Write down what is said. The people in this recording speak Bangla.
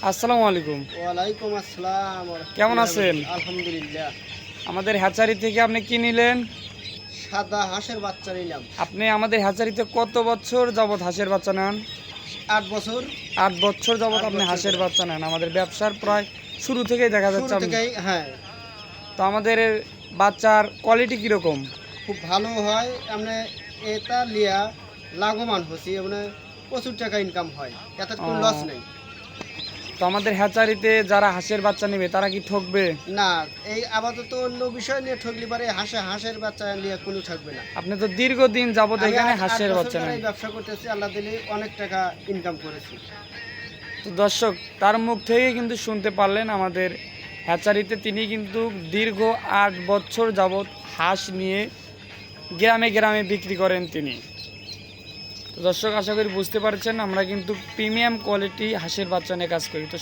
আসসালামু আলাইকুম। ওয়ালাইকুম আসসালাম। কেমন আছেন? আলহামদুলিল্লাহ। আমাদের হ্যাচারি থেকে আপনি কি নিলেন? সাদা হাঁসের বাচ্চা নিলাম। আপনি আমাদের হ্যাচারিতে কত বছর যাবত হাঁসের বাচ্চা নেন? 8 বছর। 8 বছর যাবত 8 আপনি বছর হাঁসের ধরে। বাচ্চা নেন। আমাদের ব্যবসার প্রায় শুরু থেকেই দেখা শুরু যাচ্ছে থেকেই, হ্যাঁ। তো আমাদের বাচ্চার কোয়ালিটি কীরকম? খুব ভালো হয়। আমরা এটা লিয়া লাভবান হচ্ছি, মানে প্রচুর টাকা ইনকাম হয়, এত কোনো লস ও, নেই। তো আমাদের হ্যাচারিতে যারা হাঁসের বাচ্চা নেবে তারা কি ঠকবে? না, এই আপাতত অন্য বিষয় নিয়ে ঠকলি পারে, হাঁসের বাচ্চা নিয়ে কোনো থাকবে না। আপনি তো দীর্ঘদিন যাবত আমি এখানে 8 হাঁসের বছর বাচ্চা ধরে নেন। এই ব্যবসা করতেছি, আল্লাহ দিলে অনেক টাকা ইনকাম করেছি। তো দর্শক, তার মুখ থেকে কিন্তু শুনতে পারলেন আমাদের হ্যাচারিতে তিনি কিন্তু দীর্ঘ 8 বছর যাবত হাঁস নিয়ে গ্রামে গ্রামে বিক্রি করেন তিনি। তো দর্শক, আশা করি বুঝতে পারছেন আমরা কিন্তু প্রিমিয়াম কোয়ালিটি হাঁসের বাচ্চা নিয়ে কাজ করি। তো